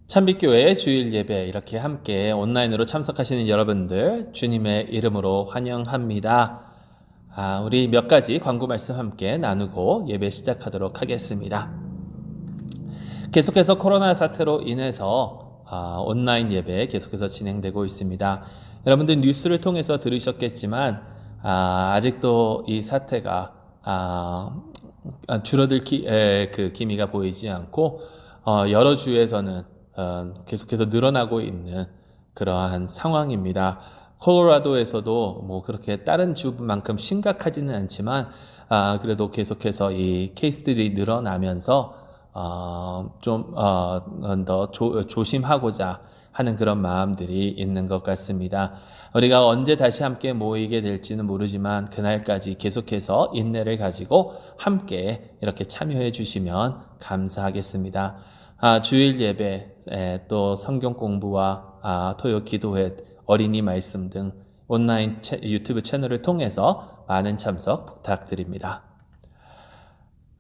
참빛교회 주일 예배 이렇게 함께 온라인으로 참석하시는 여러분들 주님의 이름으로 환영합니다. 우리 몇 가지 광고 말씀 함께 나누고 예배 시작하도록 하겠습니다. 계속해서 코로나 사태로 인해서 온라인 예배 계속해서 진행되고 있습니다. 여러분들 뉴스를 통해서 들으셨겠지만 아직도 이 사태가 줄어들 기미가 보이지 않고 여러 주에서는 계속해서 늘어나고 있는 그러한 상황입니다. 콜로라도에서도 그렇게 다른 주만큼 심각하지는 않지만 그래도 계속해서 이 케이스들이 늘어나면서 좀 더 조심하고자 하는 그런 마음들이 있는 것 같습니다. 우리가 언제 다시 함께 모이게 될지는 모르지만 그날까지 계속해서 인내를 가지고 함께 이렇게 참여해 주시면 감사하겠습니다. 주일 예배, 또 성경 공부와 토요 기도회, 어린이 말씀 등 온라인 유튜브 채널을 통해서 많은 참석 부탁드립니다.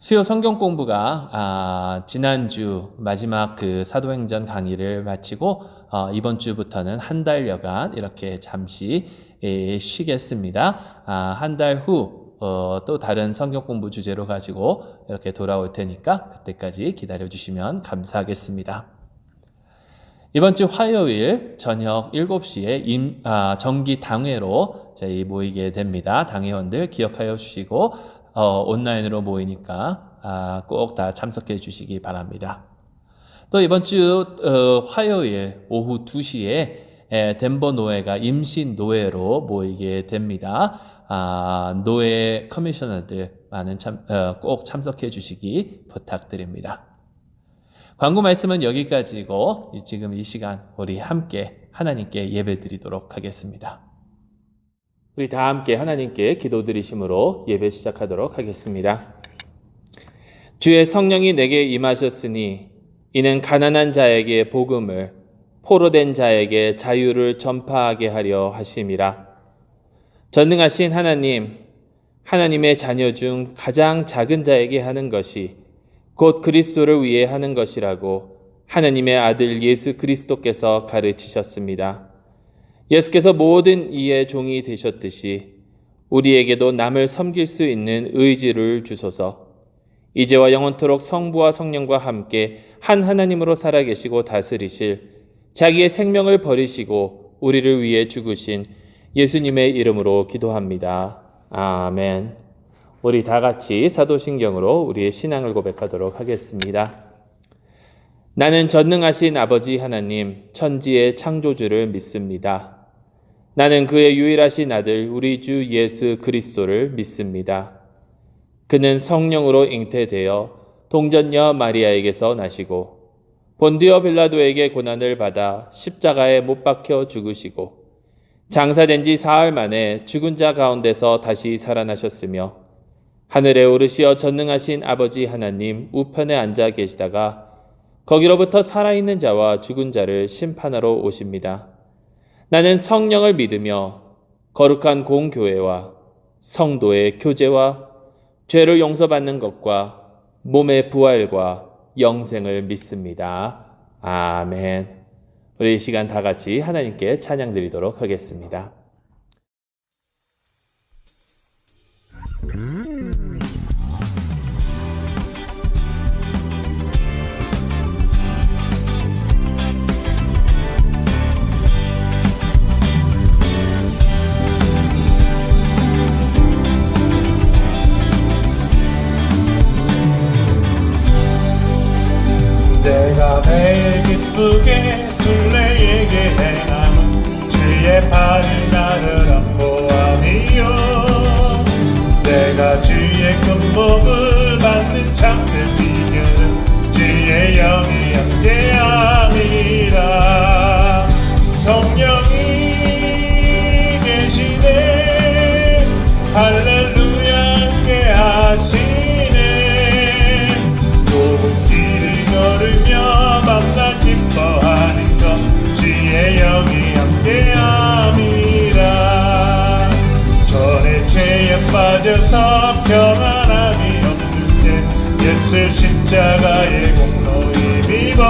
수요 성경 공부가 지난주 마지막 사도행전 강의를 마치고 이번 주부터는 한 달여간 이렇게 잠시 쉬겠습니다. 한 달 후 또 다른 성경 공부 주제로 가지고 이렇게 돌아올 테니까 그때까지 기다려주시면 감사하겠습니다. 이번 주 화요일 저녁 7시에 정기 당회로 저희 모이게 됩니다. 당회원들 기억하여 주시고 온라인으로 모이니까 꼭 다 참석해 주시기 바랍니다. 또 이번 주 화요일 오후 2시에 덴버 노회가 임시 노회로 모이게 됩니다. 노회 커미셔너들 꼭 참석해 주시기 부탁드립니다. 광고 말씀은 여기까지고 지금 이 시간 우리 함께 하나님께 예배 드리도록 하겠습니다. 우리 다 함께 하나님께 기도 드리심으로 예배 시작하도록 하겠습니다. 주의 성령이 내게 임하셨으니 이는 가난한 자에게 복음을, 포로된 자에게 자유를 전파하게 하려 하심이라. 전능하신 하나님, 하나님의 자녀 중 가장 작은 자에게 하는 것이 곧 그리스도를 위해 하는 것이라고 하나님의 아들 예수 그리스도께서 가르치셨습니다. 예수께서 모든 이의 종이 되셨듯이 우리에게도 남을 섬길 수 있는 의지를 주소서. 이제와 영원토록 성부와 성령과 함께 한 하나님으로 살아계시고 다스리실 자기의 생명을 버리시고 우리를 위해 죽으신 예수님의 이름으로 기도합니다. 아멘. 우리 다 같이 사도신경으로 우리의 신앙을 고백하도록 하겠습니다. 나는 전능하신 아버지 하나님, 천지의 창조주를 믿습니다. 나는 그의 유일하신 아들 우리 주 예수 그리스도를 믿습니다. 그는 성령으로 잉태되어 동전녀 마리아에게서 나시고 본디오 빌라도에게 고난을 받아 십자가에 못 박혀 죽으시고 장사된 지 사흘 만에 죽은 자 가운데서 다시 살아나셨으며 하늘에 오르시어 전능하신 아버지 하나님 우편에 앉아 계시다가 거기로부터 살아있는 자와 죽은 자를 심판하러 오십니다. 나는 성령을 믿으며 거룩한 공교회와 성도의 교제와 죄를 용서받는 것과 몸의 부활과 영생을 믿습니다. 아멘. 우리 이 시간 다 같이 하나님께 찬양 드리도록 하겠습니다. 내가 매일 기쁘게 순례에게 행함은 주의 팔이 나를 안보함이요 내가 주의 큰 복을 받는 참된 비결은 주의 영이 함께함이라. 성령이 계시네 할렐루야 함께하시네 좁은 길을 걸으며 밤낮 기뻐하는 것 주의 영이 함께함이라. 전에 죄에 빠져서 평안함이 없는데 예수 십자가의 공로 힘입어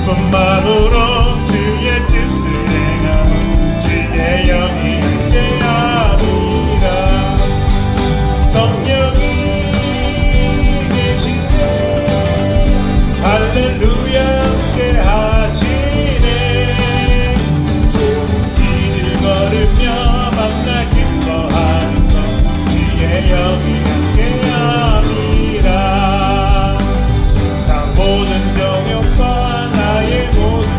기쁜 마음으로 주의 뜻을 행하면 주의 영이 함께하리라. 성령이 계시네 할렐루야 함께 하시네. 좋은 길을 걸으며 만나 기뻐하는 것 주의 영이 함께함이라. 세상 모든 정욕과 나의 모든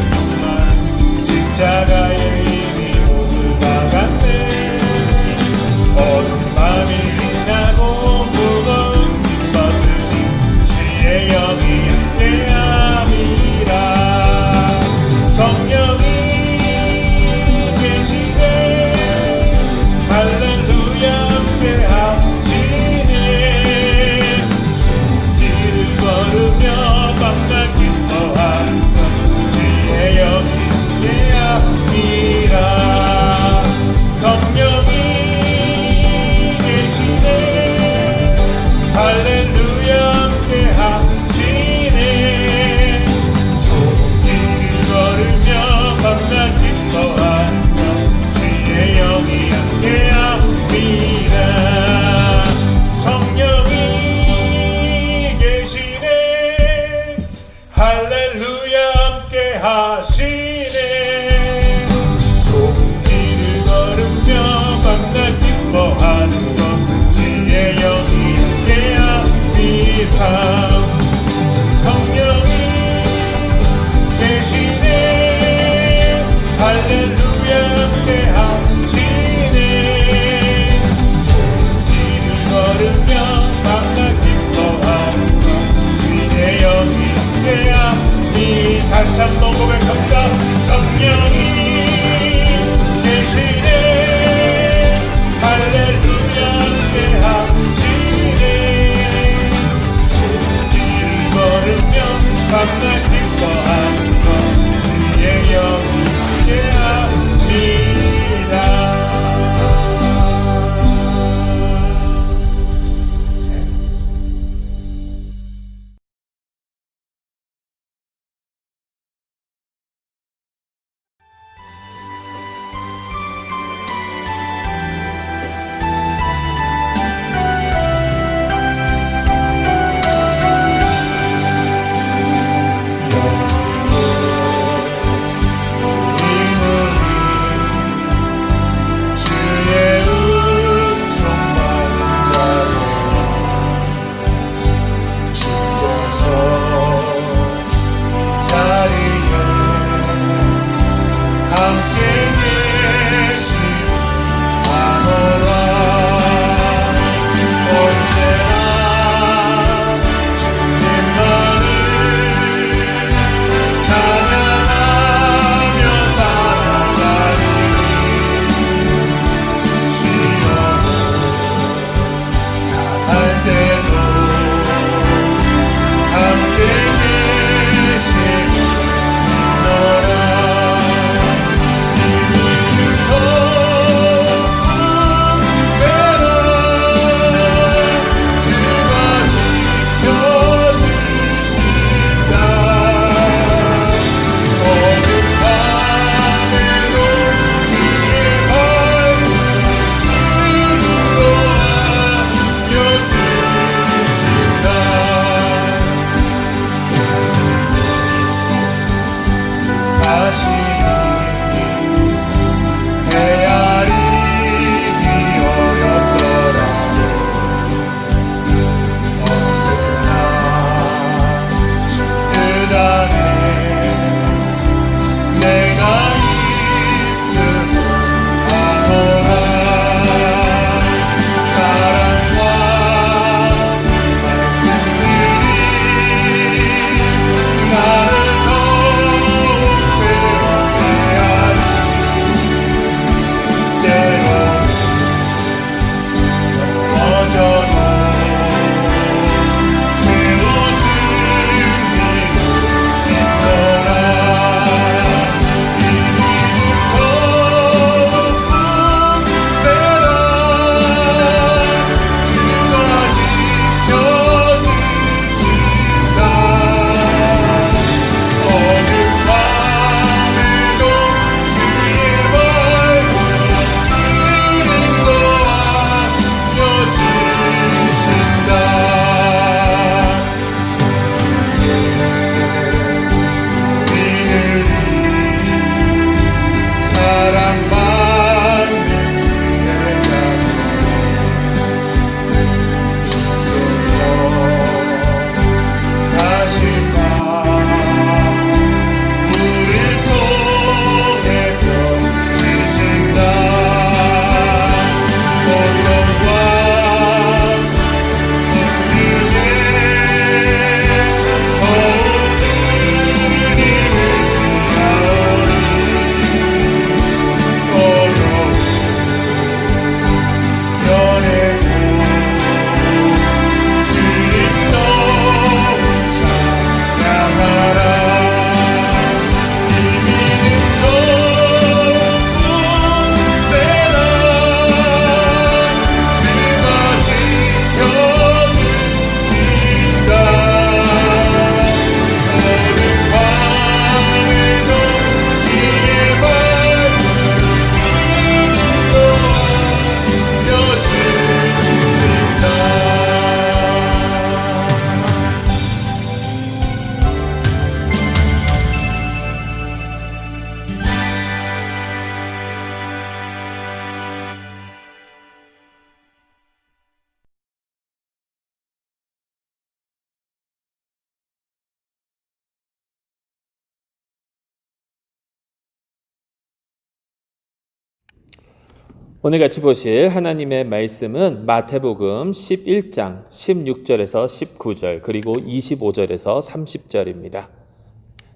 오늘 같이 보실 하나님의 말씀은 마태복음 11장 16절에서 19절 그리고 25절에서 30절입니다.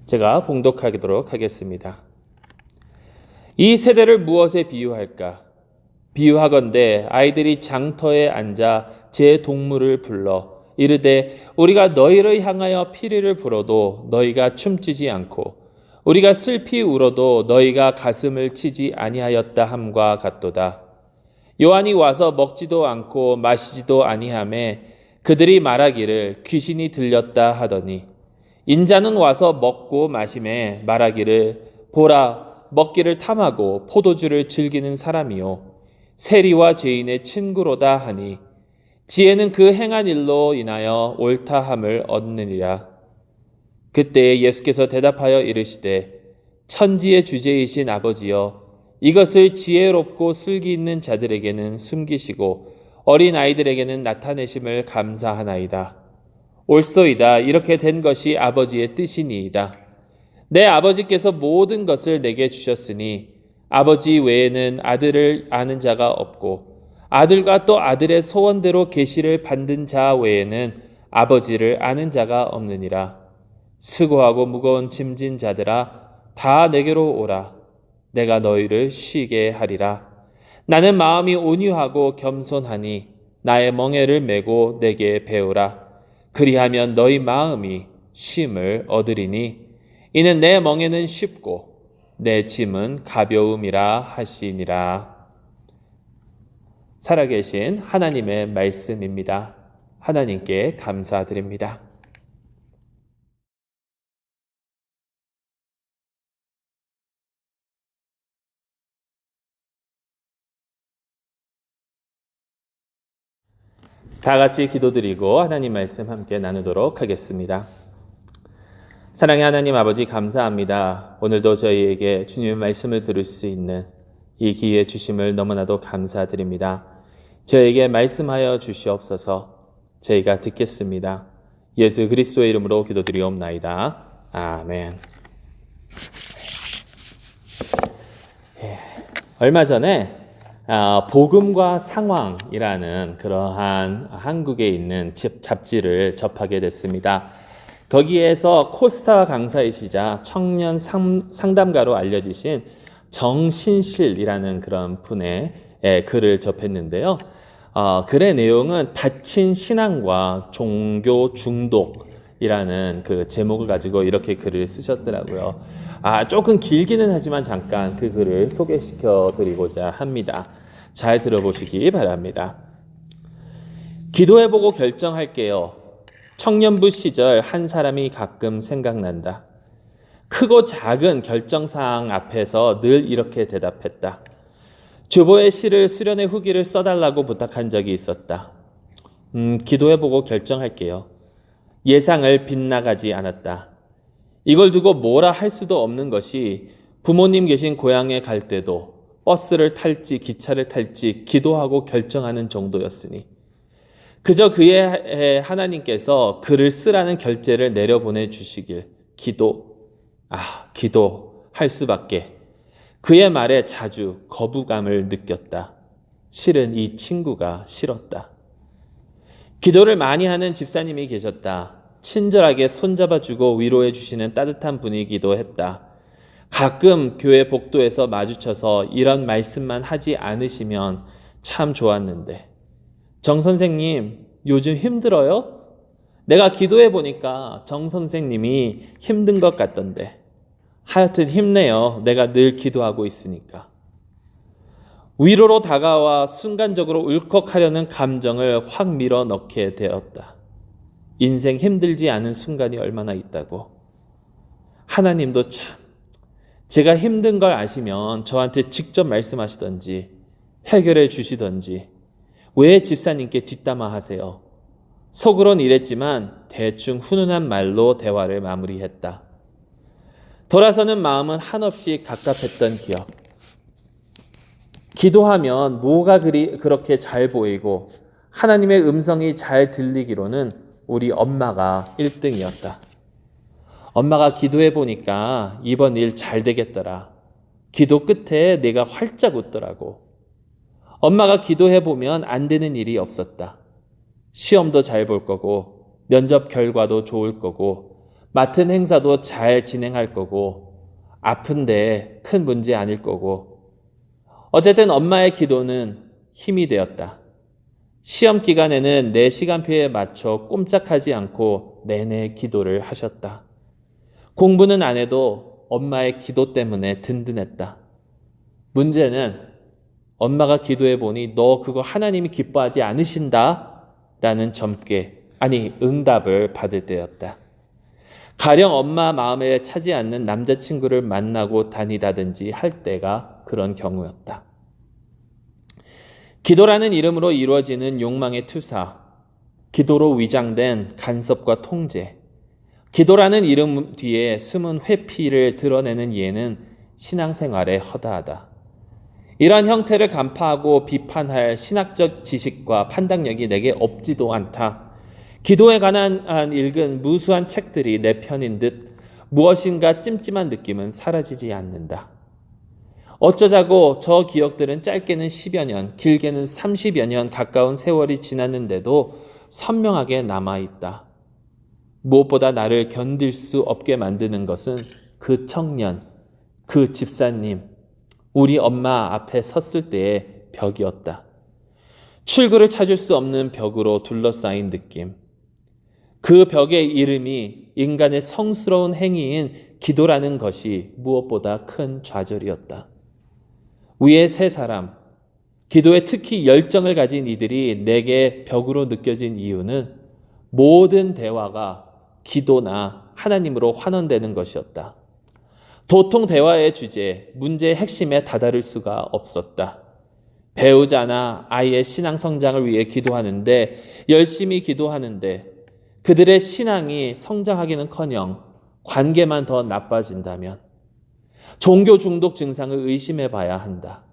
제가 봉독하도록 하겠습니다. 이 세대를 무엇에 비유할까? 비유하건대 아이들이 장터에 앉아 제 동물을 불러 이르되 우리가 너희를 향하여 피리를 불어도 너희가 춤추지 않고 우리가 슬피 울어도 너희가 가슴을 치지 아니하였다 함과 같도다. 요한이 와서 먹지도 않고 마시지도 아니하매 그들이 말하기를 귀신이 들렸다 하더니 인자는 와서 먹고 마시매 말하기를 보라 먹기를 탐하고 포도주를 즐기는 사람이요 세리와 죄인의 친구로다 하니 지혜는 그 행한 일로 인하여 옳다함을 얻느니라. 그때 예수께서 대답하여 이르시되 천지의 주제이신 아버지여 이것을 지혜롭고 슬기 있는 자들에게는 숨기시고 어린 아이들에게는 나타내심을 감사하나이다. 옳소이다. 이렇게 된 것이 아버지의 뜻이니이다. 내 아버지께서 모든 것을 내게 주셨으니 아버지 외에는 아들을 아는 자가 없고 아들과 또 아들의 소원대로 계시를 받는 자 외에는 아버지를 아는 자가 없느니라. 수고하고 무거운 짐진 자들아 다 내게로 오라. 내가 너희를 쉬게 하리라. 나는 마음이 온유하고 겸손하니 나의 멍에를 메고 내게 배우라. 그리하면 너희 마음이 쉼을 얻으리니 이는 내 멍에는 쉽고 내 짐은 가벼움이라 하시니라. 살아계신 하나님의 말씀입니다. 하나님께 감사드립니다. 다 같이 기도드리고 하나님 말씀 함께 나누도록 하겠습니다. 사랑의 하나님 아버지 감사합니다. 오늘도 저희에게 주님의 말씀을 들을 수 있는 이 기회 주심을 너무나도 감사드립니다. 저에게 말씀하여 주시옵소서. 저희가 듣겠습니다. 예수 그리스도의 이름으로 기도드리옵나이다. 아멘. 얼마 전에 복음과 상황이라는 그러한 한국에 있는 잡지를 접하게 됐습니다. 거기에서 코스타 강사이시자 청년 상담가로 알려지신 정신실이라는 그런 분의 글을 접했는데요. 글의 내용은 닫힌 신앙과 종교 중독이라는 그 제목을 가지고 이렇게 글을 쓰셨더라고요. 조금 길기는 하지만 잠깐 그 글을 소개시켜 드리고자 합니다. 잘 들어보시기 바랍니다. 기도해보고 결정할게요. 청년부 시절 한 사람이 가끔 생각난다. 크고 작은 결정사항 앞에서 늘 이렇게 대답했다. 주보의 시를 수련의 후기를 써달라고 부탁한 적이 있었다. 기도해보고 결정할게요. 예상을 빗나가지 않았다. 이걸 두고 뭐라 할 수도 없는 것이 부모님 계신 고향에 갈 때도 버스를 탈지 기차를 탈지 기도하고 결정하는 정도였으니 그저 그의 하나님께서 글을 쓰라는 결제를 내려보내 주시길 기도할 수밖에. 그의 말에 자주 거부감을 느꼈다. 실은 이 친구가 싫었다. 기도를 많이 하는 집사님이 계셨다. 친절하게 손잡아주고 위로해 주시는 따뜻한 분위기도 했다. 가끔 교회 복도에서 마주쳐서 이런 말씀만 하지 않으시면 참 좋았는데. 정 선생님, 요즘 힘들어요? 내가 기도해 보니까 정 선생님이 힘든 것 같던데. 하여튼 힘내요. 내가 늘 기도하고 있으니까. 위로로 다가와 순간적으로 울컥하려는 감정을 확 밀어넣게 되었다. 인생 힘들지 않은 순간이 얼마나 있다고. 하나님도 참, 제가 힘든 걸 아시면 저한테 직접 말씀하시던지 해결해 주시던지 왜 집사님께 뒷담화 하세요? 속으론 이랬지만 대충 훈훈한 말로 대화를 마무리했다. 돌아서는 마음은 한없이 갑갑했던 기억. 기도하면 뭐가 그렇게 잘 보이고 하나님의 음성이 잘 들리기로는 우리 엄마가 1등이었다. 엄마가 기도해 보니까 이번 일 잘 되겠더라. 기도 끝에 내가 활짝 웃더라고. 엄마가 기도해보면 안 되는 일이 없었다. 시험도 잘 볼 거고, 면접 결과도 좋을 거고, 맡은 행사도 잘 진행할 거고, 아픈데 큰 문제 아닐 거고. 어쨌든 엄마의 기도는 힘이 되었다. 시험 기간에는 내 시간표에 맞춰 꼼짝하지 않고 내내 기도를 하셨다. 공부는 안 해도 엄마의 기도 때문에 든든했다. 문제는 엄마가 기도해 보니 너 그거 하나님이 기뻐하지 않으신다 라는 응답을 받을 때였다. 가령 엄마 마음에 차지 않는 남자친구를 만나고 다니다든지 할 때가 그런 경우였다. 기도라는 이름으로 이루어지는 욕망의 투사, 기도로 위장된 간섭과 통제, 기도라는 이름 뒤에 숨은 회피를 드러내는 예는 신앙생활에 허다하다. 이러한 형태를 간파하고 비판할 신학적 지식과 판단력이 내게 없지도 않다. 기도에 관한 읽은 무수한 책들이 내 편인 듯 무엇인가 찜찜한 느낌은 사라지지 않는다. 어쩌자고 저 기억들은 짧게는 10여 년, 길게는 30여 년 가까운 세월이 지났는데도 선명하게 남아있다. 무엇보다 나를 견딜 수 없게 만드는 것은 그 청년, 그 집사님, 우리 엄마 앞에 섰을 때의 벽이었다. 출구를 찾을 수 없는 벽으로 둘러싸인 느낌. 그 벽의 이름이 인간의 성스러운 행위인 기도라는 것이 무엇보다 큰 좌절이었다. 위에 세 사람, 기도에 특히 열정을 가진 이들이 내게 벽으로 느껴진 이유는 모든 대화가 기도나 하나님으로 환원되는 것이었다. 도통 대화의 주제, 문제의 핵심에 다다를 수가 없었다. 배우자나 아이의 신앙 성장을 위해 기도하는데, 열심히 기도하는데 그들의 신앙이 성장하기는커녕 관계만 더 나빠진다면 종교 중독 증상을 의심해 봐야 한다.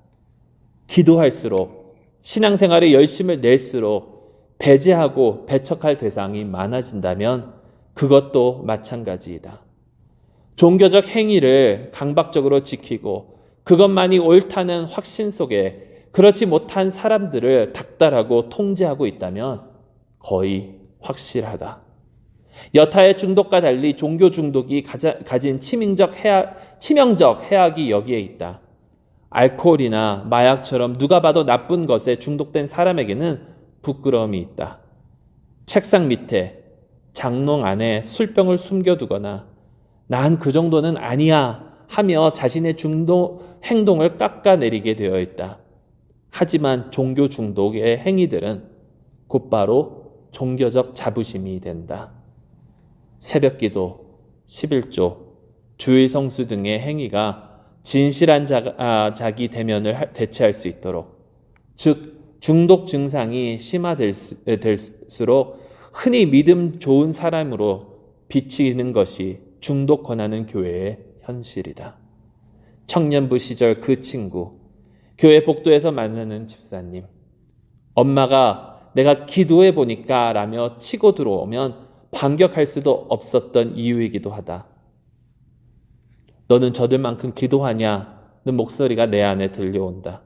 기도할수록, 신앙생활에 열심을 낼수록 배제하고 배척할 대상이 많아진다면 그것도 마찬가지이다. 종교적 행위를 강박적으로 지키고 그것만이 옳다는 확신 속에 그렇지 못한 사람들을 닥달하고 통제하고 있다면 거의 확실하다. 여타의 중독과 달리 종교 중독이 가진 치명적 해악이 여기에 있다. 알코올이나 마약처럼 누가 봐도 나쁜 것에 중독된 사람에게는 부끄러움이 있다. 책상 밑에, 장롱 안에 술병을 숨겨두거나 난 그 정도는 아니야 하며 자신의 중독 행동을 깎아내리게 되어 있다. 하지만 종교 중독의 행위들은 곧바로 종교적 자부심이 된다. 새벽기도, 11조, 주의 성수 등의 행위가 진실한 자기 대면을 대체할 수 있도록, 즉 중독 증상이 심화될수록 흔히 믿음 좋은 사람으로 비치는 것이 중독 권하는 교회의 현실이다. 청년부 시절 그 친구, 교회 복도에서 만나는 집사님, 엄마가 내가 기도해 보니까 라며 치고 들어오면 반격할 수도 없었던 이유이기도 하다. 너는 저들만큼 기도하냐는 목소리가 내 안에 들려온다.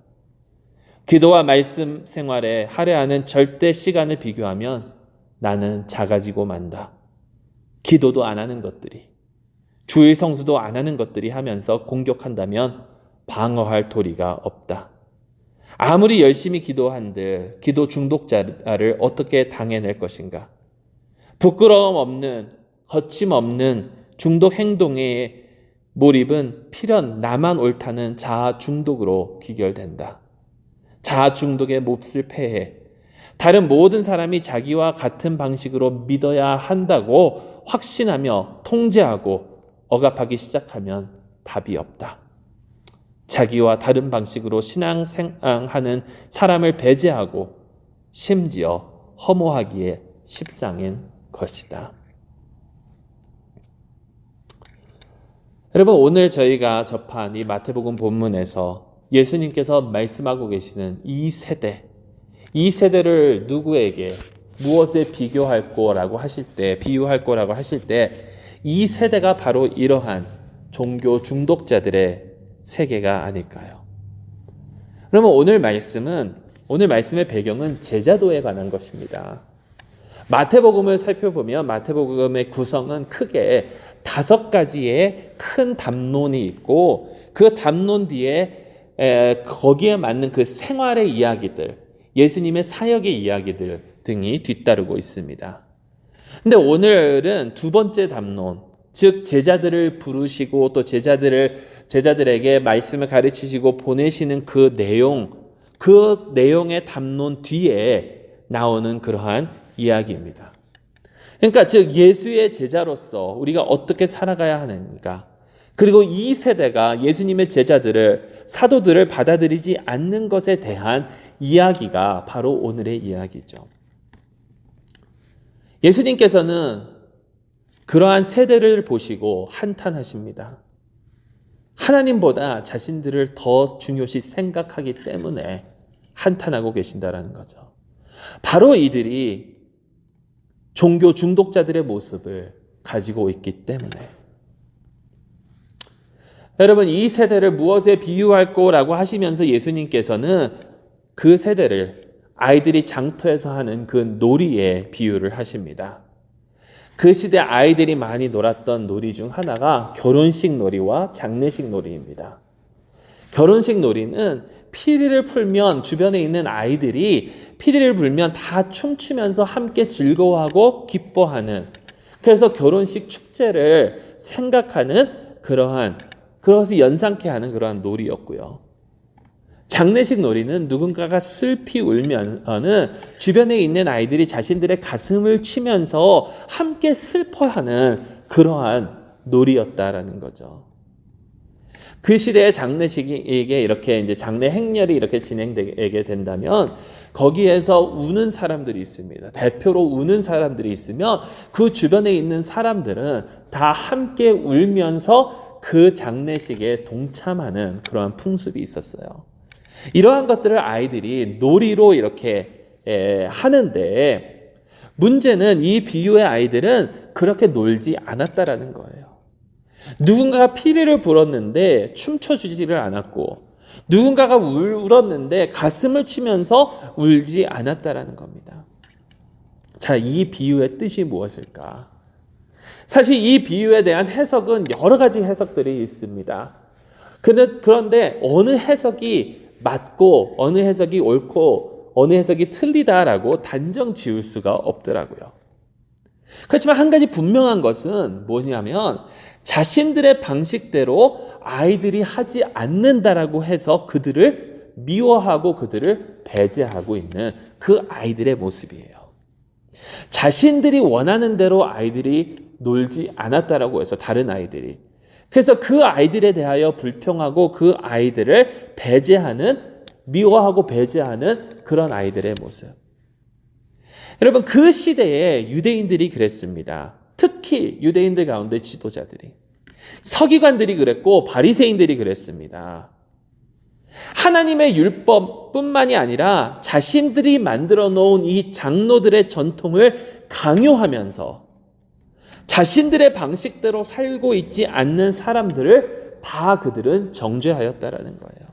기도와 말씀 생활에 할애하는 절대 시간을 비교하면 나는 작아지고 만다. 기도도 안 하는 것들이, 주의 성수도 안 하는 것들이 하면서 공격한다면 방어할 도리가 없다. 아무리 열심히 기도한들 기도 중독자를 어떻게 당해낼 것인가? 부끄러움 없는, 거침없는 중독 행동의 몰입은 필연 나만 옳다는 자아 중독으로 귀결된다. 자아 중독의 몹쓸 폐해, 다른 모든 사람이 자기와 같은 방식으로 믿어야 한다고 확신하며 통제하고 억압하기 시작하면 답이 없다. 자기와 다른 방식으로 신앙생활하는 사람을 배제하고 심지어 허무하기에 십상인 것이다. 여러분, 오늘 저희가 접한 이 마태복음 본문에서 예수님께서 말씀하고 계시는 이 세대를 누구에게 무엇에 비유할 거라고 하실 때 이 세대가 바로 이러한 종교 중독자들의 세계가 아닐까요? 그러면 오늘 말씀은 오늘 말씀의 배경은 제자도에 관한 것입니다. 마태복음을 살펴보면 마태복음의 구성은 크게 5가지의 큰 담론이 있고 그 담론 뒤에 거기에 맞는 그 생활의 이야기들, 예수님의 사역의 이야기들 등이 뒤따르고 있습니다. 근데 오늘은 2번째 담론, 즉 제자들을 부르시고 또 제자들에게 말씀을 가르치시고 보내시는 그 내용의 담론 뒤에 나오는 그러한 이야기입니다. 그러니까 즉 예수의 제자로서 우리가 어떻게 살아가야 하는가, 그리고 이 세대가 예수님의 제자들을, 사도들을 받아들이지 않는 것에 대한 이야기가 바로 오늘의 이야기죠. 예수님께서는 그러한 세대를 보시고 한탄하십니다. 하나님보다 자신들을 더 중요시 생각하기 때문에 한탄하고 계신다라는 거죠. 바로 이들이 종교 중독자들의 모습을 가지고 있기 때문에. 여러분, 이 세대를 무엇에 비유할 거라고 하시면서 예수님께서는 그 세대를 아이들이 장터에서 하는 그 놀이에 비유를 하십니다. 그 시대 아이들이 많이 놀았던 놀이 중 하나가 결혼식 놀이와 장례식 놀이입니다. 결혼식 놀이는 피리를 풀면 주변에 있는 아이들이 피리를 불면 다 춤추면서 함께 즐거워하고 기뻐하는, 그래서 결혼식 축제를 생각하는 그것을 연상케 하는 그러한 놀이였고요. 장례식 놀이는 누군가가 슬피 울면은 주변에 있는 아이들이 자신들의 가슴을 치면서 함께 슬퍼하는 그러한 놀이였다라는 거죠. 그 시대의 장례식에 이렇게 이제 장례 행렬이 이렇게 진행되게 된다면 거기에서 우는 사람들이 있습니다. 대표로 우는 사람들이 있으면 그 주변에 있는 사람들은 다 함께 울면서 그 장례식에 동참하는 그러한 풍습이 있었어요. 이러한 것들을 아이들이 놀이로 이렇게 하는데, 문제는 이 비유의 아이들은 그렇게 놀지 않았다라는 거예요. 누군가가 피리를 불었는데 춤춰주지를 않았고, 누군가가 울었는데 가슴을 치면서 울지 않았다라는 겁니다. 자, 이 비유의 뜻이 무엇일까? 사실 이 비유에 대한 해석은 여러 가지 해석들이 있습니다. 그런데 어느 해석이 맞고 어느 해석이 옳고 어느 해석이 틀리다라고 단정 지을 수가 없더라고요. 그렇지만 한 가지 분명한 것은 뭐냐면 자신들의 방식대로 아이들이 하지 않는다라고 해서 그들을 미워하고 그들을 배제하고 있는 그 아이들의 모습이에요. 자신들이 원하는 대로 아이들이 놀지 않았다라고 해서 다른 아이들이, 그래서 그 아이들에 대하여 불평하고 그 아이들을 미워하고 배제하는 그런 아이들의 모습. 여러분, 그 시대에 유대인들이 그랬습니다. 특히 유대인들 가운데 지도자들이, 서기관들이 그랬고 바리새인들이 그랬습니다. 하나님의 율법뿐만이 아니라 자신들이 만들어 놓은 이 장로들의 전통을 강요하면서 자신들의 방식대로 살고 있지 않는 사람들을 다 그들은 정죄하였다라는 거예요.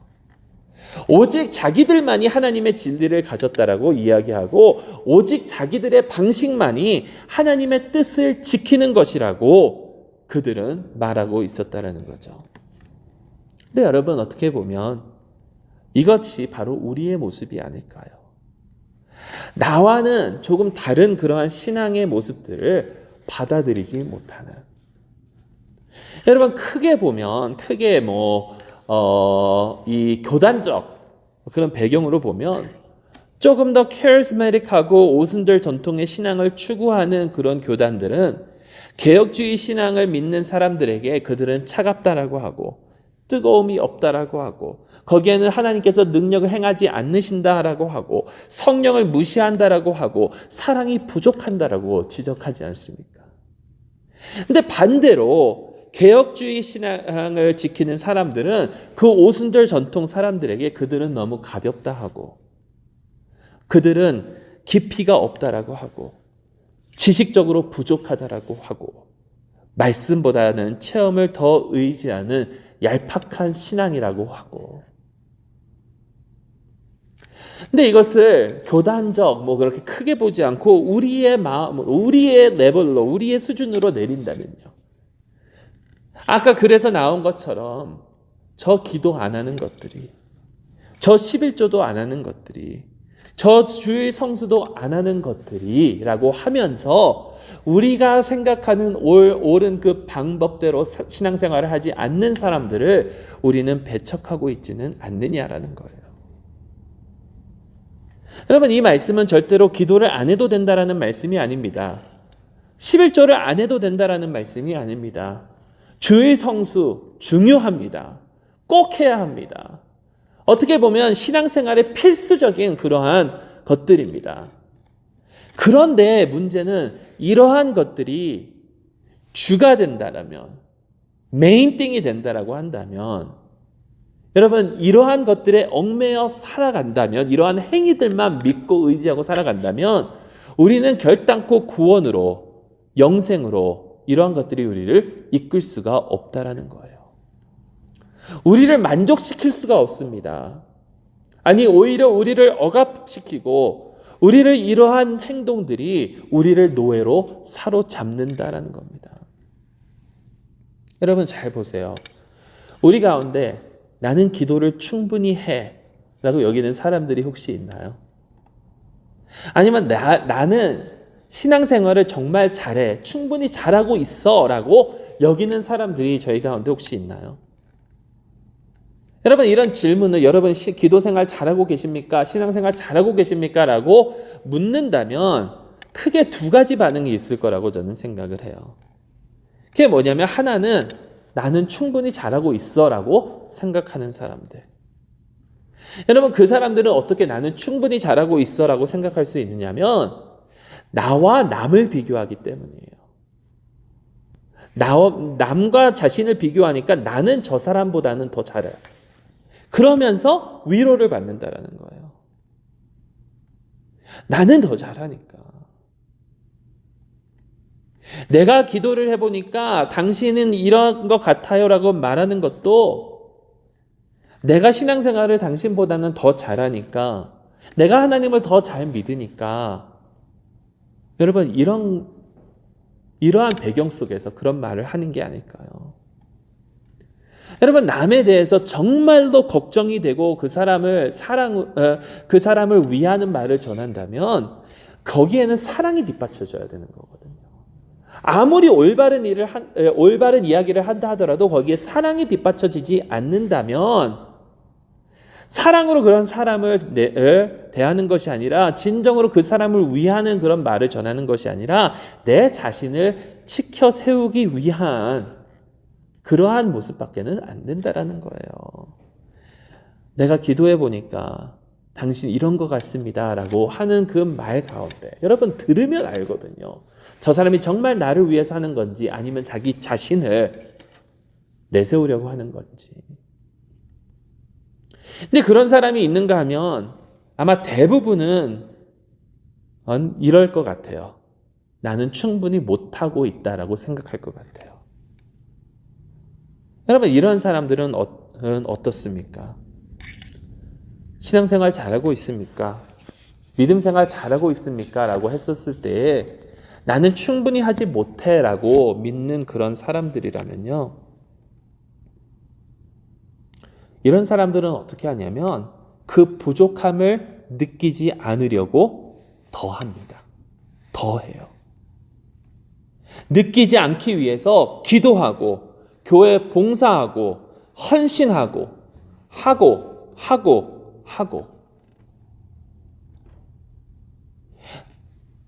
오직 자기들만이 하나님의 진리를 가졌다라고 이야기하고 오직 자기들의 방식만이 하나님의 뜻을 지키는 것이라고 그들은 말하고 있었다라는 거죠. 근데 여러분, 어떻게 보면 이것이 바로 우리의 모습이 아닐까요? 나와는 조금 다른 그러한 신앙의 모습들을 받아들이지 못하는. 여러분, 크게 보면 이 교단적 그런 배경으로 보면 조금 더 카리스마틱하고 오순절 전통의 신앙을 추구하는 그런 교단들은 개혁주의 신앙을 믿는 사람들에게 그들은 차갑다라고 하고 뜨거움이 없다라고 하고 거기에는 하나님께서 능력을 행하지 않으신다라고 하고 성령을 무시한다라고 하고 사랑이 부족한다라고 지적하지 않습니까? 근데 반대로 개혁주의 신앙을 지키는 사람들은 그 오순절 전통 사람들에게 그들은 너무 가볍다 하고 그들은 깊이가 없다라고 하고 지식적으로 부족하다라고 하고 말씀보다는 체험을 더 의지하는 얄팍한 신앙이라고 하고, 근데 이것을 교단적 그렇게 크게 보지 않고 우리의 마음, 우리의 레벨로, 우리의 수준으로 내린다면요. 아까 그래서 나온 것처럼 저 기도 안 하는 것들이, 저 11조도 안 하는 것들이, 저 주일 성수도 안 하는 것들이라고 하면서 우리가 생각하는 옳은 그 방법대로 신앙생활을 하지 않는 사람들을 우리는 배척하고 있지는 않느냐라는 거예요. 여러분, 이 말씀은 절대로 기도를 안 해도 된다라는 말씀이 아닙니다. 11조를 안 해도 된다라는 말씀이 아닙니다. 주일 성수 중요합니다. 꼭 해야 합니다. 어떻게 보면 신앙생활의 필수적인 그러한 것들입니다. 그런데 문제는 이러한 것들이 주가 된다라면, 메인띵이 된다라고 한다면, 여러분, 이러한 것들에 얽매여 살아간다면, 이러한 행위들만 믿고 의지하고 살아간다면 우리는 결단코 구원으로, 영생으로 이러한 것들이 우리를 이끌 수가 없다라는 거예요. 우리를 만족시킬 수가 없습니다. 아니, 오히려 우리를 억압시키고 우리를 이러한 행동들이 우리를 노예로 사로잡는다라는 겁니다. 여러분 잘 보세요. 우리 가운데 나는 기도를 충분히 해 라고 여기는 사람들이 혹시 있나요? 아니면 나는 신앙생활을 정말 잘해, 충분히 잘하고 있어 라고 여기는 사람들이 저희 가운데 혹시 있나요? 여러분, 이런 질문을 여러분 기도생활 잘하고 계십니까? 신앙생활 잘하고 계십니까? 라고 묻는다면 크게 두 가지 반응이 있을 거라고 저는 생각을 해요. 그게 뭐냐면, 하나는 나는 충분히 잘하고 있어 라고 생각하는 사람들. 여러분, 그 사람들은 어떻게 나는 충분히 잘하고 있어 라고 생각할 수 있느냐면 나와 남을 비교하기 때문이에요. 남과 자신을 비교하니까 나는 저 사람보다는 더 잘해. 그러면서 위로를 받는다라는 거예요. 나는 더 잘하니까. 내가 기도를 해보니까 당신은 이런 것 같아요 라고 말하는 것도 내가 신앙생활을 당신보다는 더 잘하니까, 내가 하나님을 더 잘 믿으니까. 여러분, 이러한 배경 속에서 그런 말을 하는 게 아닐까요? 여러분, 남에 대해서 정말로 걱정이 되고 그 사람을 위하는 말을 전한다면 거기에는 사랑이 뒷받쳐져야 되는 거거든요. 아무리 올바른 이야기를 한다 하더라도 거기에 사랑이 뒷받쳐지지 않는다면, 사랑으로 그런 사람을 대하는 것이 아니라 진정으로 그 사람을 위하는 그런 말을 전하는 것이 아니라 내 자신을 지켜 세우기 위한 그러한 모습밖에는 안 된다라는 거예요. 내가 기도해 보니까 당신 이런 것 같습니다 라고 하는 그 말 가운데 여러분 들으면 알거든요. 저 사람이 정말 나를 위해서 하는 건지 아니면 자기 자신을 내세우려고 하는 건지. 근데 그런 사람이 있는가 하면 아마 대부분은 이럴 것 같아요. 나는 충분히 못하고 있다라고 생각할 것 같아요. 여러분, 이런 사람들은 어떻습니까? 신앙생활 잘하고 있습니까? 믿음생활 잘하고 있습니까? 라고 했었을 때 나는 충분히 하지 못해 라고 믿는 그런 사람들이라면요, 이런 사람들은 어떻게 하냐면 그 부족함을 느끼지 않으려고 더 합니다. 더 해요. 느끼지 않기 위해서 기도하고 교회 봉사하고 헌신하고 하고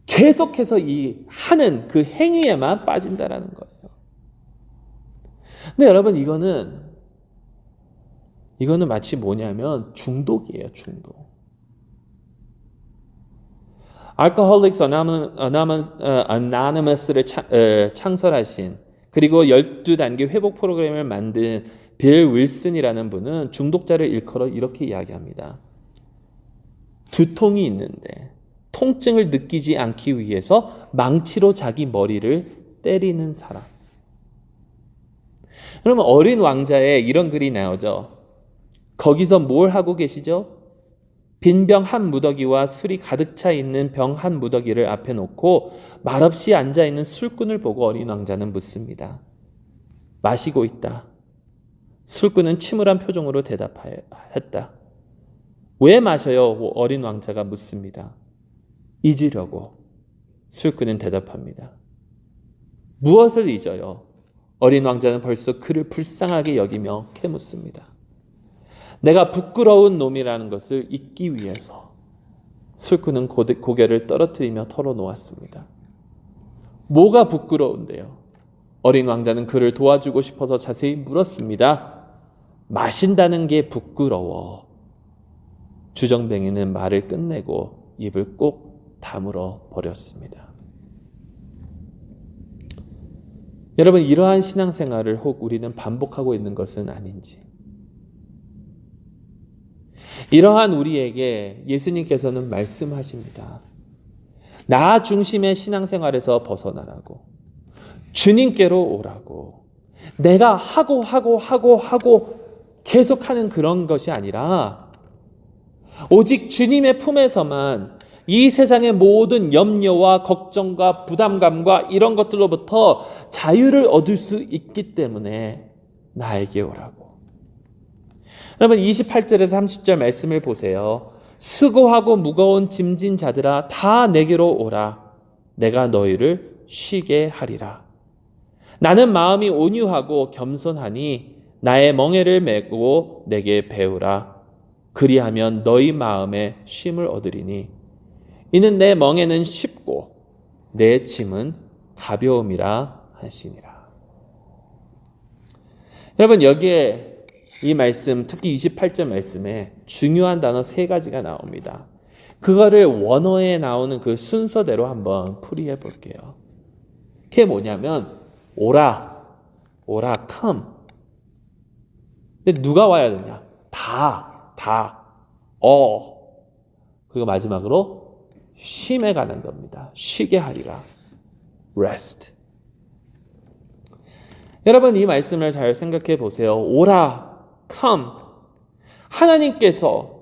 계속해서 이 하는 그 행위에만 빠진다라는 거예요. 근데 여러분, 이거는 마치 뭐냐면 중독이에요, 중독. Alcoholics Anonymous를 창설하신, 그리고 12단계 회복 프로그램을 만든 빌 윌슨이라는 분은 중독자를 일컬어 이렇게 이야기합니다. 두통이 있는데 통증을 느끼지 않기 위해서 망치로 자기 머리를 때리는 사람. 그러면 어린 왕자에 이런 글이 나오죠. 거기서 뭘 하고 계시죠? 빈 병 한 무더기와 술이 가득 차 있는 병 한 무더기를 앞에 놓고 말없이 앉아 있는 술꾼을 보고 어린 왕자는 묻습니다. 마시고 있다. 술꾼은 침울한 표정으로 대답했다. 왜 마셔요? 어린 왕자가 묻습니다. 잊으려고. 술꾼은 대답합니다. 무엇을 잊어요? 어린 왕자는 벌써 그를 불쌍하게 여기며 캐묻습니다. 내가 부끄러운 놈이라는 것을 잊기 위해서. 술꾼은 고개를 떨어뜨리며 털어놓았습니다. 뭐가 부끄러운데요? 어린 왕자는 그를 도와주고 싶어서 자세히 물었습니다. 마신다는 게 부끄러워. 주정뱅이는 말을 끝내고 입을 꼭 다물어 버렸습니다. 여러분, 이러한 신앙생활을 혹 우리는 반복하고 있는 것은 아닌지. 이러한 우리에게 예수님께서는 말씀하십니다. 나 중심의 신앙생활에서 벗어나라고. 주님께로 오라고. 내가 하고 계속하는 그런 것이 아니라 오직 주님의 품에서만 이 세상의 모든 염려와 걱정과 부담감과 이런 것들로부터 자유를 얻을 수 있기 때문에 나에게 오라고. 여러분 28절에서 30절 말씀을 보세요. 수고하고 무거운 짐진 자들아 다 내게로 오라. 내가 너희를 쉬게 하리라. 나는 마음이 온유하고 겸손하니 나의 멍에를 메고 내게 배우라. 그리하면 너희 마음에 쉼을 얻으리니 이는 내 멍에는 쉽고 내 짐은 가벼움이라 하시니라. 여러분 여기에 이 말씀, 특히 28절 말씀에 중요한 단어 3가지가 나옵니다. 그거를 원어에 나오는 그 순서대로 한번 풀이해 볼게요. 그게 뭐냐면 오라, come. 근데 누가 와야 되냐? 그리고 마지막으로 쉼에 관한 겁니다. 쉬게 하리라. rest. 여러분 이 말씀을 잘 생각해 보세요. 오라, come. 하나님께서,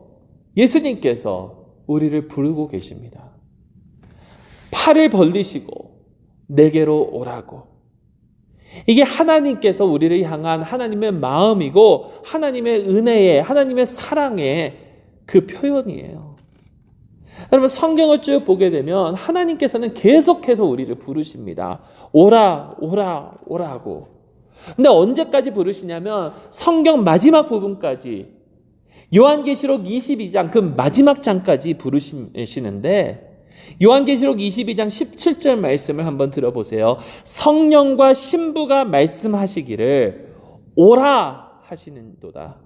예수님께서 우리를 부르고 계십니다. 팔을 벌리시고 내게로 오라고. 이게 하나님께서 우리를 향한 하나님의 마음이고 하나님의 은혜의, 하나님의 사랑의 그 표현이에요. 여러분 성경을 쭉 보게 되면 하나님께서는 계속해서 우리를 부르십니다. 오라고. 근데 언제까지 부르시냐면 성경 마지막 부분까지, 요한계시록 22장 그 마지막 장까지 부르시는데, 요한계시록 22장 17절 말씀을 한번 들어보세요. 성령과 신부가 말씀하시기를 오라 하시는도다.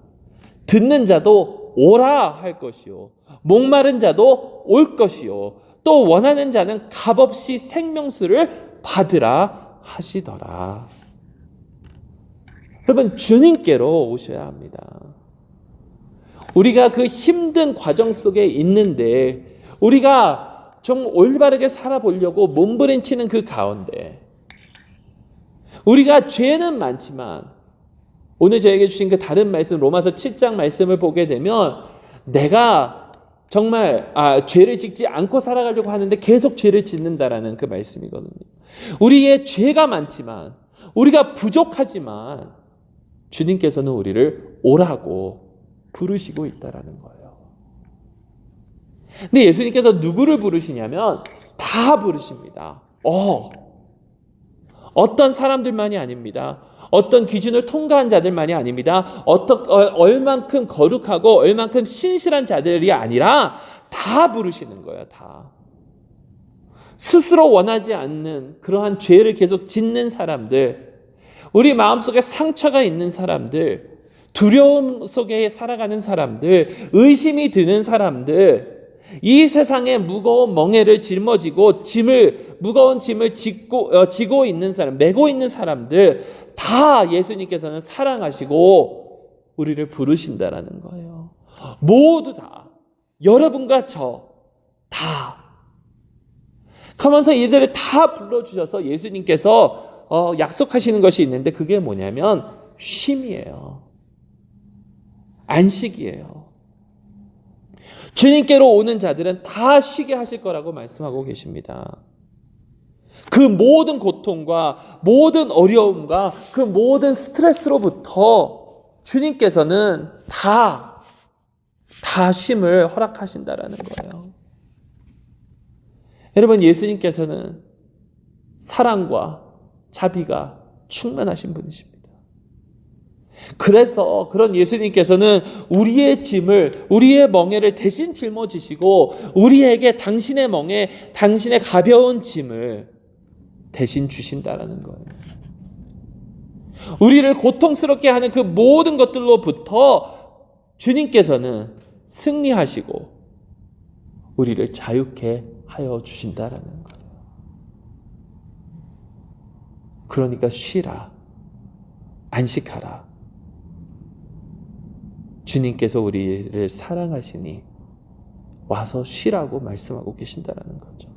듣는 자도 오라 할 것이요, 목마른 자도 올 것이요, 또 원하는 자는 값없이 생명수를 받으라 하시더라. 여러분 주님께로 오셔야 합니다. 우리가 그 힘든 과정 속에 있는데, 우리가 좀 올바르게 살아보려고 몸부림치는 그 가운데, 우리가 죄는 많지만, 오늘 저에게 주신 그 다른 말씀 로마서 7장 말씀을 보게 되면 내가 정말 죄를 짓지 않고 살아가려고 하는데 계속 죄를 짓는다라는 그 말씀이거든요. 우리의 죄가 많지만, 우리가 부족하지만 주님께서는 우리를 오라고 부르시고 있다라는 거예요. 근데 예수님께서 누구를 부르시냐면 다 부르십니다. 어떤 사람들만이 아닙니다. 어떤 기준을 통과한 자들만이 아닙니다. 얼만큼 거룩하고 얼만큼 신실한 자들이 아니라 다 부르시는 거예요. 다. 스스로 원하지 않는 그러한 죄를 계속 짓는 사람들, 우리 마음속에 상처가 있는 사람들, 두려움 속에 살아가는 사람들, 의심이 드는 사람들, 이 세상에 무거운 멍에를 짊어지고 무거운 짐을 지고 있는 사람, 메고 있는 사람들 다 예수님께서는 사랑하시고 우리를 부르신다라는 거예요. 모두 다, 여러분과 저 다. 그러면서 이들을 다 불러주셔서 예수님께서 약속하시는 것이 있는데, 그게 뭐냐면 쉼이에요. 안식이에요. 주님께로 오는 자들은 다 쉬게 하실 거라고 말씀하고 계십니다. 그 모든 고통과 모든 어려움과 그 모든 스트레스로부터 주님께서는 다 쉼을 허락하신다라는 거예요. 여러분, 예수님께서는 사랑과 자비가 충만하신 분이십니다. 그래서 그런 예수님께서는 우리의 짐을, 우리의 멍에를 대신 짊어지시고 우리에게 당신의 멍에 당신의 가벼운 짐을 대신 주신다라는 거예요. 우리를 고통스럽게 하는 그 모든 것들로부터 주님께서는 승리하시고 우리를 자유케 하여 주신다라는 거예요. 그러니까 쉬라, 안식하라. 주님께서 우리를 사랑하시니 와서 쉬라고 말씀하고 계신다라는 거죠.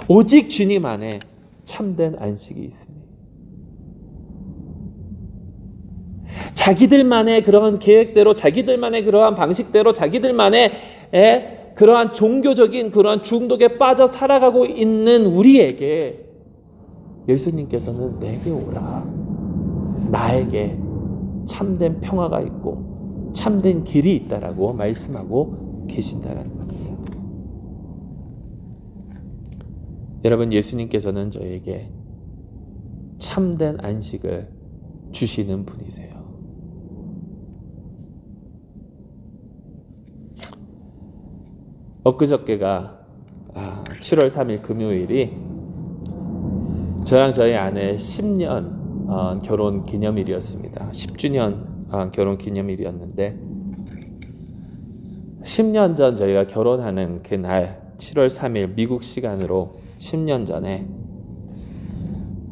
오직 주님 안에 참된 안식이 있으니, 자기들만의 그러한 계획대로, 자기들만의 그러한 방식대로, 자기들만의 그러한 종교적인 그러한 중독에 빠져 살아가고 있는 우리에게 예수님께서는 내게 오라, 나에게 참된 평화가 있고 참된 길이 있다라고 말씀하고 계신다라는 겁니다. 여러분, 예수님께서는 저에게 참된 안식을 주시는 분이세요. 엊그저께가 7월 3일 금요일이 저랑 저희 아내 10년 결혼 기념일이었습니다. 10주년 결혼 기념일이었는데 10년 전 저희가 결혼하는 그날 7월 3일 미국 시간으로 10년 전에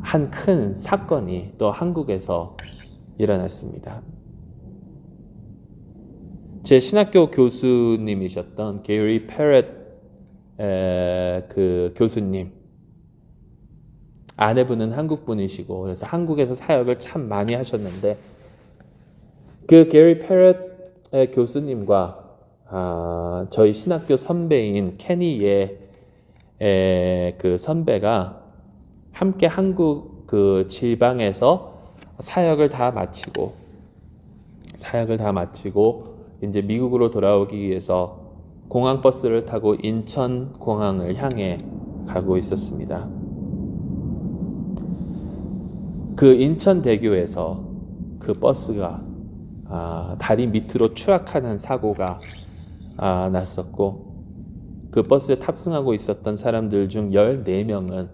한 큰 사건이 또 한국에서 일어났습니다. 제 신학교 교수님이셨던 게리 페렛 그 교수님, 아내분은 한국 분이시고 그래서 한국에서 사역을 참 많이 하셨는데 그 게리 페렛 교수님과 저희 신학교 선배인 케니의 그 선배가 함께 한국 그 지방에서 사역을 다 마치고 이제 미국으로 돌아오기 위해서 공항버스를 타고 인천 공항을 향해 가고 있었습니다. 그 인천대교에서 그 버스가 다리 밑으로 추락하는 사고가 났었고 그 버스에 탑승하고 있었던 사람들 중 14명은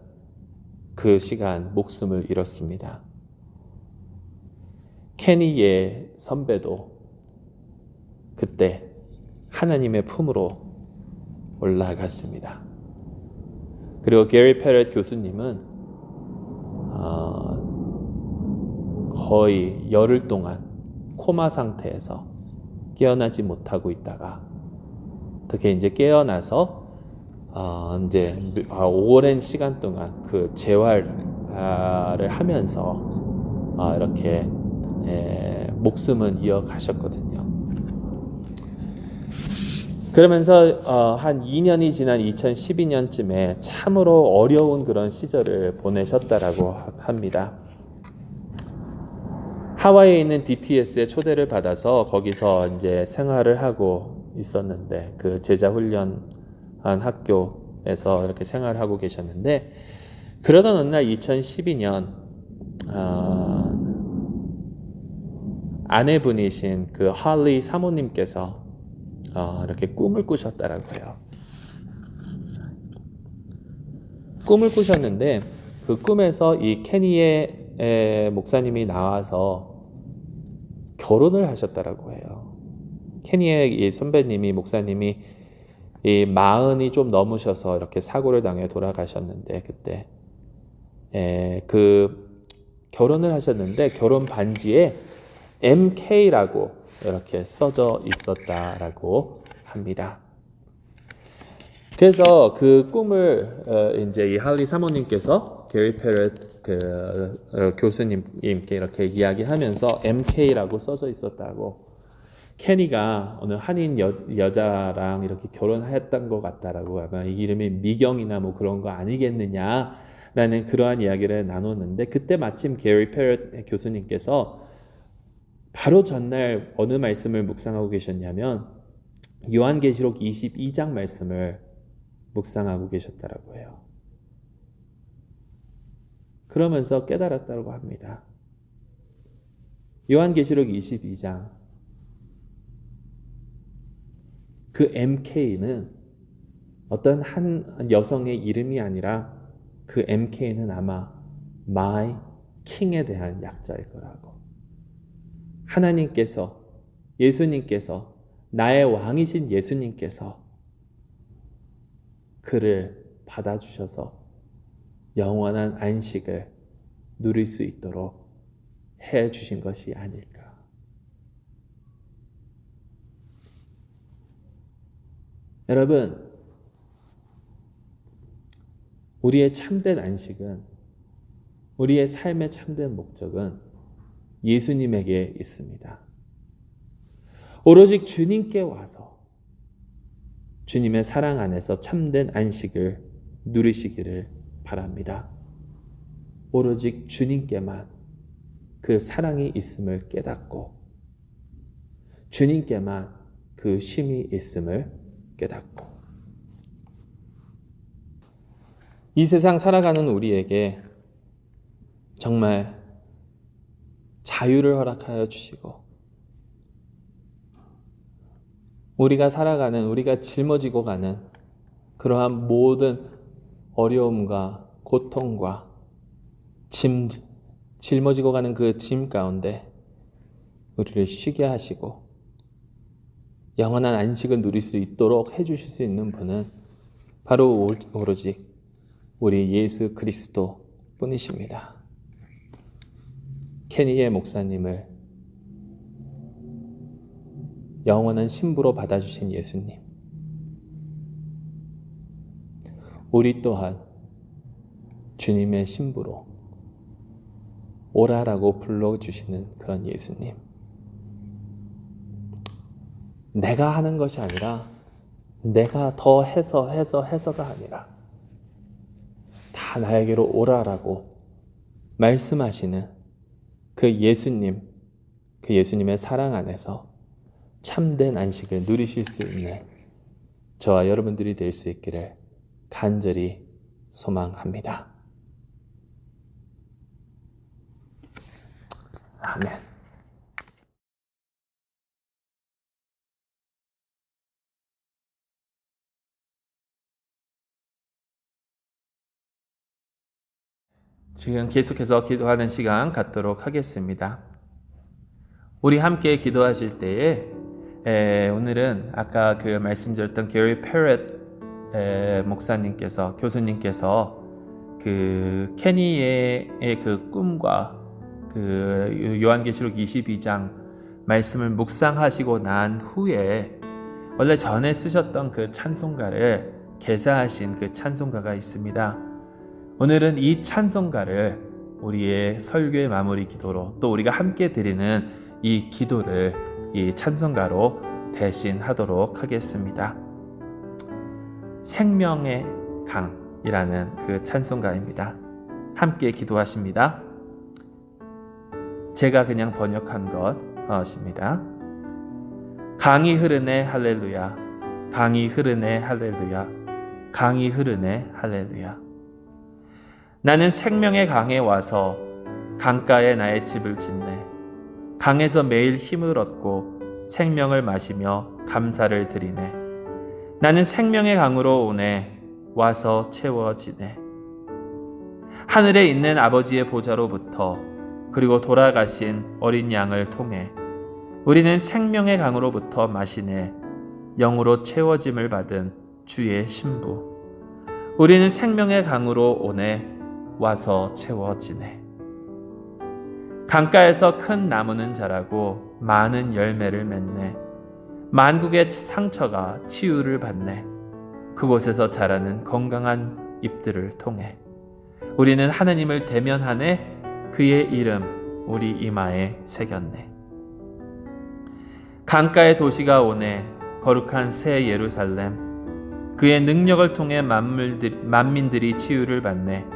그 시간 목숨을 잃었습니다. 케니의 선배도 그때 하나님의 품으로 올라갔습니다. 그리고 게리 페렛 교수님은 거의 열흘 동안 코마 상태에서 깨어나지 못하고 있다가 어떻게 이제 깨어나서 이제 오랜 시간 동안 그 재활을 하면서 이렇게 목숨은 이어가셨거든요. 그러면서 한 2년이 지난 2012년쯤에 참으로 어려운 그런 시절을 보내셨다라고 합니다. 하와이에 있는 DTS의 초대를 받아서 거기서 이제 생활을 하고 있었는데 그 제자 훈련한 학교에서 이렇게 생활하고 계셨는데 그러던 어느 날 2012년 아내분이신 그 할리 사모님께서 이렇게 꿈을 꾸셨다라고 해요. 꿈을 꾸셨는데 그 꿈에서 이 케니의 목사님이 나와서 결혼을 하셨다라고 해요. 케니의 이 선배님이 목사님이 이 40이 좀 넘으셔서 이렇게 사고를 당해 돌아가셨는데 그때 그 결혼을 하셨는데 결혼 반지에 MK라고 이렇게 써져 있었다라고 합니다. 그래서 그 꿈을 이제 이 할리 사모님께서 게리 페렛 그 교수님께 이렇게 이야기하면서 MK라고 써져 있었다고 케니가 어느 한인 여자랑 이렇게 결혼했던 것 같다라고 아마 이 이름이 미경이나 뭐 그런 거 아니겠느냐라는 그러한 이야기를 나눴는데 그때 마침 게리 페럿 교수님께서 바로 전날 어느 말씀을 묵상하고 계셨냐면 요한계시록 22장 말씀을 묵상하고 계셨다라고 해요. 그러면서 깨달았다고 합니다. 요한계시록 22장 그 MK는 어떤 한 여성의 이름이 아니라 그 MK는 아마 My King에 대한 약자일 거라고. 하나님께서, 예수님께서, 나의 왕이신 예수님께서 그를 받아주셔서 영원한 안식을 누릴 수 있도록 해 주신 것이 아닐까. 여러분, 우리의 참된 안식은, 우리의 삶의 참된 목적은 예수님에게 있습니다. 오로지 주님께 와서 주님의 사랑 안에서 참된 안식을 누리시기를 바랍니다. 오로지 주님께만 그 사랑이 있음을 깨닫고 주님께만 그 쉼이 있음을 깨닫고 이 세상 살아가는 우리에게 정말 자유를 허락하여 주시고 우리가 살아가는, 우리가 짊어지고 가는 그러한 모든 어려움과 고통과 짊어지고 가는 그 짐 가운데 우리를 쉬게 하시고 영원한 안식을 누릴 수 있도록 해주실 수 있는 분은 바로 오로지 우리 예수 그리스도 뿐이십니다. 케니의 목사님을 영원한 신부로 받아주신 예수님, 우리 또한 주님의 신부로 오라라고 불러주시는 그런 예수님, 내가 하는 것이 아니라 내가 더 해서가 아니라 다 나에게로 오라라고 말씀하시는 그 예수님, 그 예수님의 사랑 안에서 참된 안식을 누리실 수 있는 저와 여러분들이 될 수 있기를 간절히 소망합니다. 아멘. 지금 계속해서 기도하는 시간 갖도록 하겠습니다. 우리 함께 기도하실 때에 오늘은 아까 그 말씀드렸던 게리 페럿 목사님께서, 교수님께서 그 케니의 그 꿈과 그 요한계시록 22장 말씀을 묵상하시고 난 후에 원래 전에 쓰셨던 그 찬송가를 개사하신 그 찬송가가 있습니다. 오늘은 이 찬송가를 우리의 설교의 마무리 기도로 또 우리가 함께 드리는 이 기도를 이 찬송가로 대신하도록 하겠습니다. 생명의 강이라는 그 찬송가입니다. 함께 기도하십니다. 제가 그냥 번역한 것입니다. 강이 흐르네 할렐루야, 강이 흐르네 할렐루야, 강이 흐르네 할렐루야. 나는 생명의 강에 와서 강가에 나의 집을 짓네. 강에서 매일 힘을 얻고 생명을 마시며 감사를 드리네. 나는 생명의 강으로 오네. 와서 채워지네. 하늘에 있는 아버지의 보좌로부터 그리고 돌아가신 어린 양을 통해 우리는 생명의 강으로부터 마시네. 영으로 채워짐을 받은 주의 신부. 우리는 생명의 강으로 오네. 와서 채워지네. 강가에서 큰 나무는 자라고 많은 열매를 맺네. 만국의 상처가 치유를 받네. 그곳에서 자라는 건강한 잎들을 통해 우리는 하나님을 대면하네. 그의 이름 우리 이마에 새겼네. 강가의 도시가 오네. 거룩한 새 예루살렘. 그의 능력을 통해 만민들이 치유를 받네.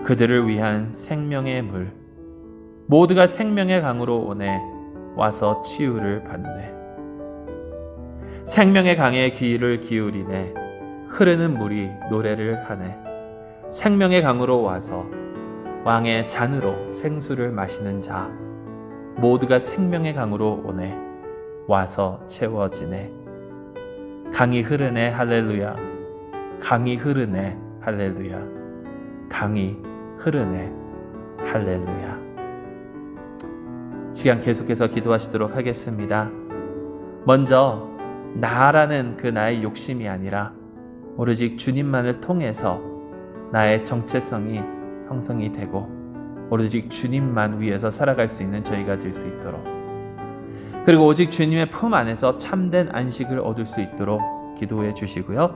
그들을 위한 생명의 물. 모두가 생명의 강으로 오네. 와서 치유를 받네. 생명의 강에 귀를 기울이네. 흐르는 물이 노래를 하네. 생명의 강으로 와서 왕의 잔으로 생수를 마시는 자. 모두가 생명의 강으로 오네. 와서 채워지네. 강이 흐르네. 할렐루야. 강이 흐르네. 할렐루야. 강이 흐르네. 할렐루야. 시간 계속해서 기도하시도록 하겠습니다. 먼저 나라는 그 나의 욕심이 아니라 오로지 주님만을 통해서 나의 정체성이 형성이 되고 오로지 주님만 위해서 살아갈 수 있는 저희가 될 수 있도록, 그리고 오직 주님의 품 안에서 참된 안식을 얻을 수 있도록 기도해 주시고요.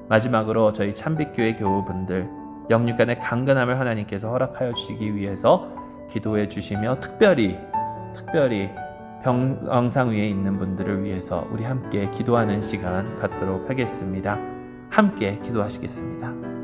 마지막으로 저희 참빛교회 교우분들 영육간의 강건함을 하나님께서 허락하여 주시기 위해서 기도해 주시며, 특별히 병상 위에 있는 분들을 위해서 우리 함께 기도하는 시간 갖도록 하겠습니다. 함께 기도하시겠습니다.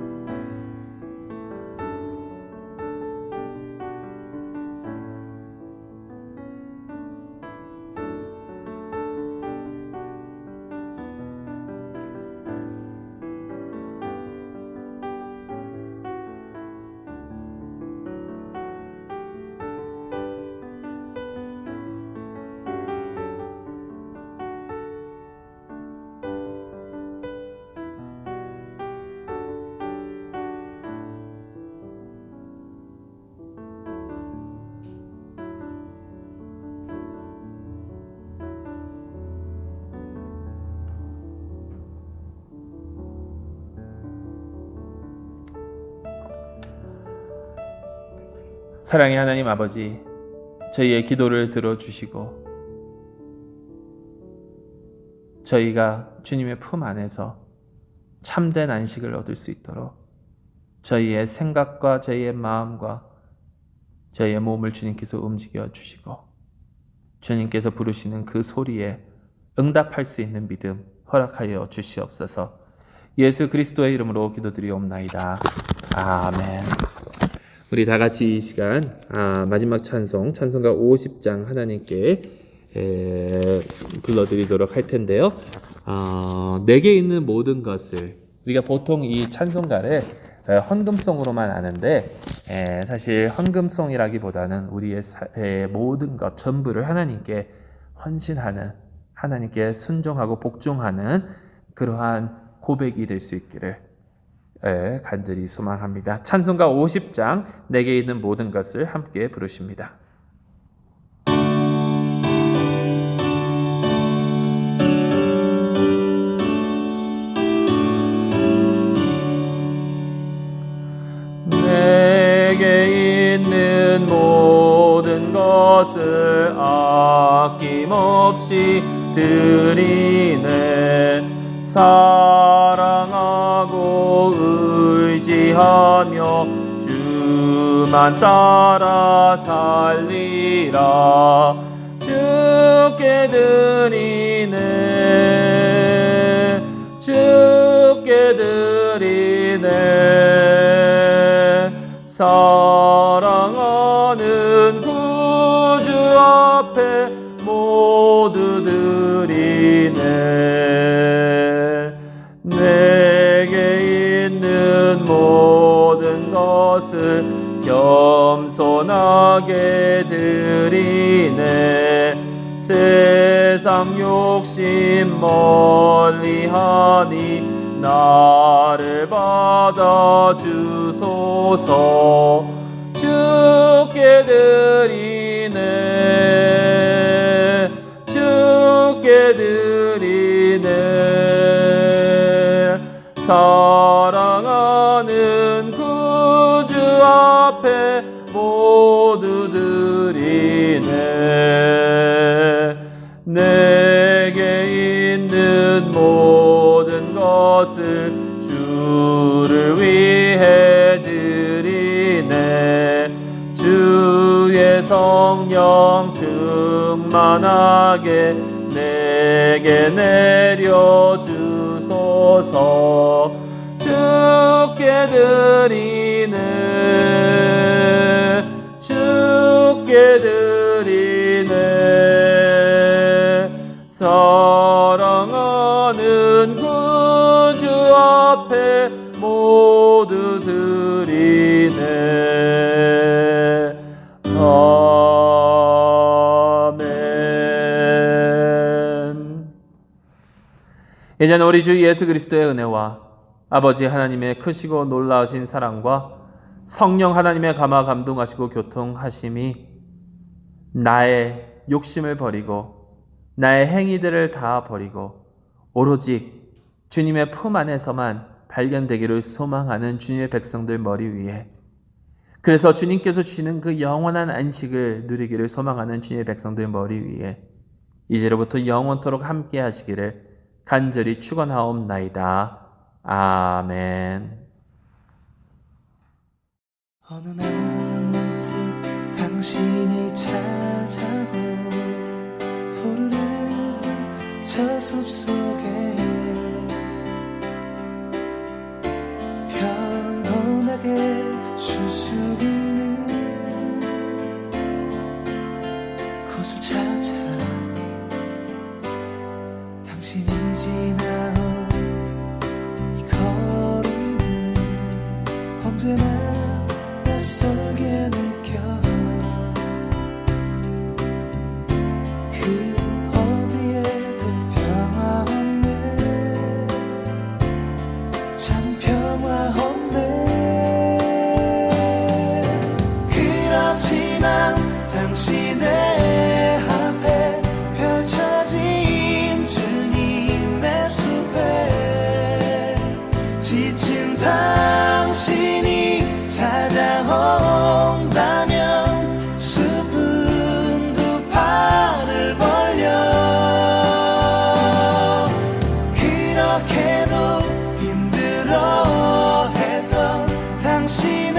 사랑의 하나님 아버지, 저희의 기도를 들어주시고 저희가 주님의 품 안에서 참된 안식을 얻을 수 있도록 저희의 생각과 저희의 마음과 저희의 몸을 주님께서 움직여 주시고 주님께서 부르시는 그 소리에 응답할 수 있는 믿음 허락하여 주시옵소서. 예수 그리스도의 이름으로 기도드리옵나이다. 아멘. 우리 다 같이 이 시간 마지막 찬송가 50장 하나님께 불러드리도록 할 텐데요. 내게 있는 모든 것을, 우리가 보통 이 찬송가를 헌금송으로만 아는데 사실 헌금송이라기보다는 우리의 모든 것 전부를 하나님께 헌신하는, 하나님께 순종하고 복종하는 그러한 고백이 될 수 있기를 간절히 소망합니다. 찬송가 50장 내게 있는 모든 것을 함께 부르십니다. 내게 있는 모든 것을 아낌없이 드리네. 사랑하고 의지하며 주만 따라 살리라. 주께 드리네. 주께 드리네. 사랑하는 구주 앞에 모두 드리네. 내게 있는 모든 것을 겸손하게 드리네. 세상 욕심 멀리하니 나를 받아주소서. 주께 드리네. 주께 드리네. 사랑하는 구주 앞에 모두 드리네. 내게 있는 모든 것을 주를 위해 드리네. 주의 성령 충만하게 내게 내려주소서. 주께 드리네, 주께 드리네. 사랑하는 구주 앞에 모두 드리네. 아멘. 이제는 우리 주 예수 그리스도의 은혜와 아버지 하나님의 크시고 놀라우신 사랑과 성령 하나님의 감화 감동하시고 교통하심이 나의 욕심을 버리고 나의 행위들을 다 버리고 오로지 주님의 품 안에서만 발견되기를 소망하는 주님의 백성들 머리 위에, 그래서 주님께서 주시는 그 영원한 안식을 누리기를 소망하는 주님의 백성들 머리 위에 이제로부터 영원토록 함께 하시기를 간절히 축원하옵나이다. 아멘. 어느 날 문득 당신이 찾아오 푸르른 저 숲속에 평온하게 쉴 수 있는 곳을 찾아 당신이 지나온 언제나 낯설게 느껴 그 어디에도 평화 없네, 참 평화 없네. 그렇지만 당신의 앞에 펼쳐진 주님의 숲에 지친 당신이 찾아온다면 숲은 두 팔을 벌려 그렇게도 힘들어했던 당신